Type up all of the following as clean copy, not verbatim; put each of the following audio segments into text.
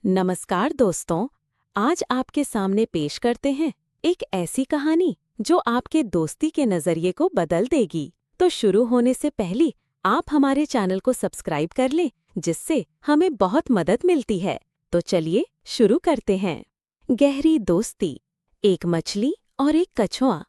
नमस्कार दोस्तों, आज आपके सामने पेश करते हैं एक ऐसी कहानी जो आपके दोस्ती के नजरिए को बदल देगी। तो शुरू होने से पहले आप हमारे चैनल को सब्सक्राइब कर लें, जिससे हमें बहुत मदद मिलती है। तो चलिए शुरू करते हैं। गहरी दोस्ती। एक मछली और एक कछुआ।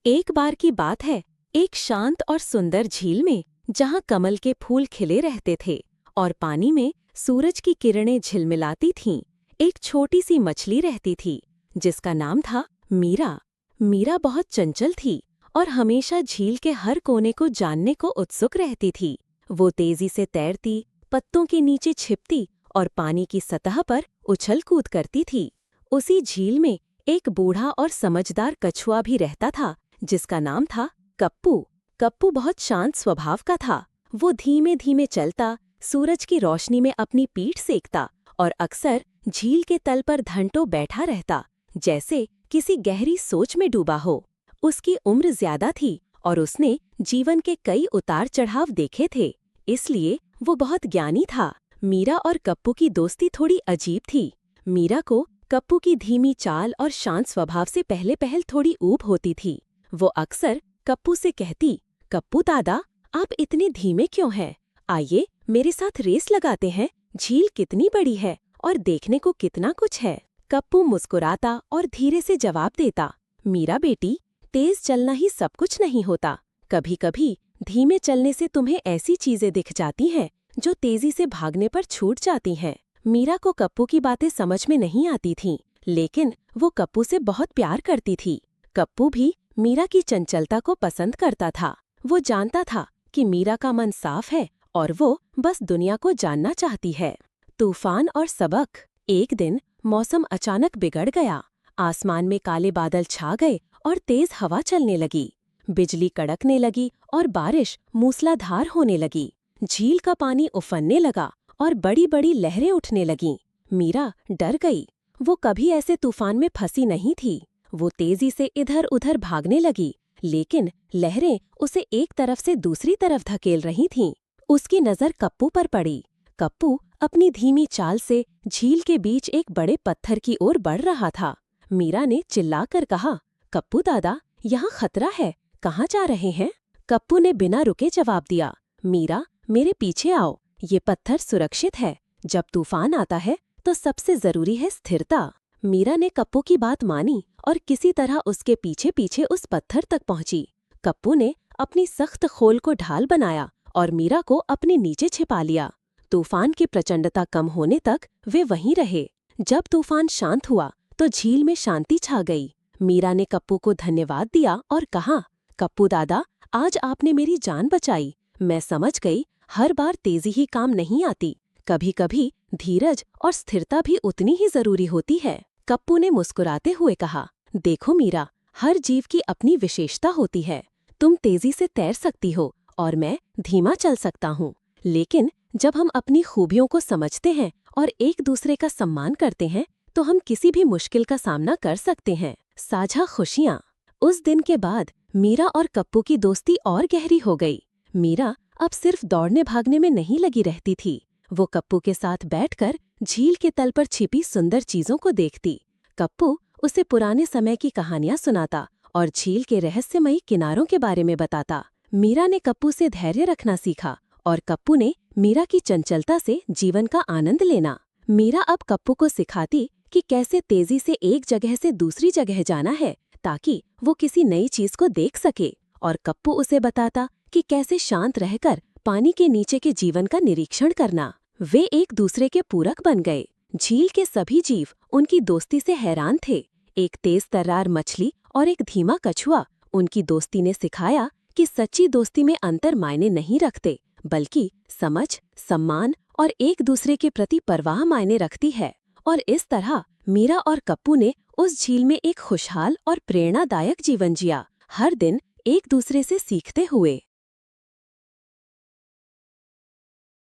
एक बार की बात है, एक शांत और सुंदर झील में, जहाँ कमल के फूल खिले रहते थे और पानी में सूरज की किरणें झिलमिलाती थीं, एक छोटी सी मछली रहती थी जिसका नाम था मीरा। मीरा बहुत चंचल थी और हमेशा झील के हर कोने को जानने को उत्सुक रहती थी। वो तेजी से तैरती, पत्तों के नीचे छिपती और पानी की सतह पर उछल कूद करती थी। उसी झील में एक बूढ़ा और समझदार कछुआ भी रहता था जिसका नाम था कप्पू। कप्पू बहुत शांत स्वभाव का था। वो धीमे धीमे चलता, सूरज की रोशनी में अपनी पीठ सेकता और अक्सर झील के तल पर घंटों बैठा रहता, जैसे किसी गहरी सोच में डूबा हो। उसकी उम्र ज्यादा थी और उसने जीवन के कई उतार चढ़ाव देखे थे, इसलिए वो बहुत ज्ञानी था। मीरा और कप्पू की दोस्ती थोड़ी अजीब थी। मीरा को कप्पू की धीमी चाल और शांत स्वभाव से पहले पहल थोड़ी ऊब होती थी। वो अक्सर कप्पू से कहती, कप्पू दादा, आप इतने धीमे क्यों हैं? आइए मेरे साथ रेस लगाते हैं। झील कितनी बड़ी है और देखने को कितना कुछ है। कप्पू मुस्कुराता और धीरे से जवाब देता, मीरा बेटी, तेज चलना ही सब कुछ नहीं होता। कभी कभी धीमे चलने से तुम्हें ऐसी चीजें दिख जाती हैं जो तेजी से भागने पर छूट जाती हैं। मीरा को कप्पू की बातें समझ में नहीं आती थीं, लेकिन वो कप्पू से बहुत प्यार करती थी। कप्पू भी मीरा की चंचलता को पसंद करता था। वो जानता था कि मीरा का मन साफ है और वो बस दुनिया को जानना चाहती है। तूफान और सबक। एक दिन मौसम अचानक बिगड़ गया। आसमान में काले बादल छा गए और तेज हवा चलने लगी। बिजली कड़कने लगी और बारिश मूसलाधार होने लगी। झील का पानी उफनने लगा और बड़ी बड़ी लहरें उठने लगीं। मीरा डर गई। वो कभी ऐसे तूफान में फंसी नहीं थी। वो तेजी से इधर उधर भागने लगी, लेकिन लहरें उसे एक तरफ से दूसरी तरफ धकेल रही थीं। उसकी नजर कप्पू पर पड़ी। कप्पू अपनी धीमी चाल से झील के बीच एक बड़े पत्थर की ओर बढ़ रहा था। मीरा ने चिल्लाकर कहा, कप्पू दादा, यहाँ खतरा है, कहाँ जा रहे हैं? कप्पू ने बिना रुके जवाब दिया, मीरा, मेरे पीछे आओ, ये पत्थर सुरक्षित है। जब तूफान आता है तो सबसे जरूरी है स्थिरता। मीरा ने कप्पू की बात मानी और किसी तरह उसके पीछे पीछे उस पत्थर तक पहुंची। कप्पू ने अपनी सख्त खोल को ढाल बनाया और मीरा को अपने नीचे छिपा लिया। तूफान की प्रचंडता कम होने तक वे वहीं रहे। जब तूफान शांत हुआ तो झील में शांति छा गई। मीरा ने कप्पू को धन्यवाद दिया और कहा, कप्पू दादा, आज आपने मेरी जान बचाई। मैं समझ गई, हर बार तेजी ही काम नहीं आती, कभी कभी धीरज और स्थिरता भी उतनी ही जरूरी होती है। कप्पू ने मुस्कुराते हुए कहा, देखो मीरा, हर जीव की अपनी विशेषता होती है। तुम तेजी से तैर सकती हो और मैं धीमा चल सकता हूँ, लेकिन जब हम अपनी खूबियों को समझते हैं और एक दूसरे का सम्मान करते हैं तो हम किसी भी मुश्किल का सामना कर सकते हैं। साझा खुशियाँ। उस दिन के बाद मीरा और कप्पू की दोस्ती और गहरी हो गई। मीरा अब सिर्फ दौड़ने भागने में नहीं लगी रहती थी। वो कप्पू के साथ बैठकर झील के तल पर छिपी सुंदर चीजों को देखती। कप्पू उसे पुराने समय की कहानियां सुनाता और झील के रहस्यमयी किनारों के बारे में बताता। मीरा ने कप्पू से धैर्य रखना सीखा और कप्पू ने मीरा की चंचलता से जीवन का आनंद लेना। मीरा अब कप्पू को सिखाती कि कैसे तेजी से एक जगह से दूसरी जगह जाना है ताकि वो किसी नई चीज को देख सके, और कप्पू उसे बताता कि कैसे शांत रहकर पानी के नीचे के जीवन का निरीक्षण करना। वे एक दूसरे के पूरक बन गए। झील के सभी जीव उनकी दोस्ती से हैरान थे। एक तेज तर्रार मछली और एक धीमा कछुआ। उनकी दोस्ती ने सिखाया कि सच्ची दोस्ती में अंतर मायने नहीं रखते, बल्कि समझ, सम्मान और एक दूसरे के प्रति परवाह मायने रखती है। और इस तरह मीरा और कप्पू ने उस झील में एक खुशहाल और प्रेरणादायक जीवन जिया, हर दिन एक दूसरे से सीखते हुए।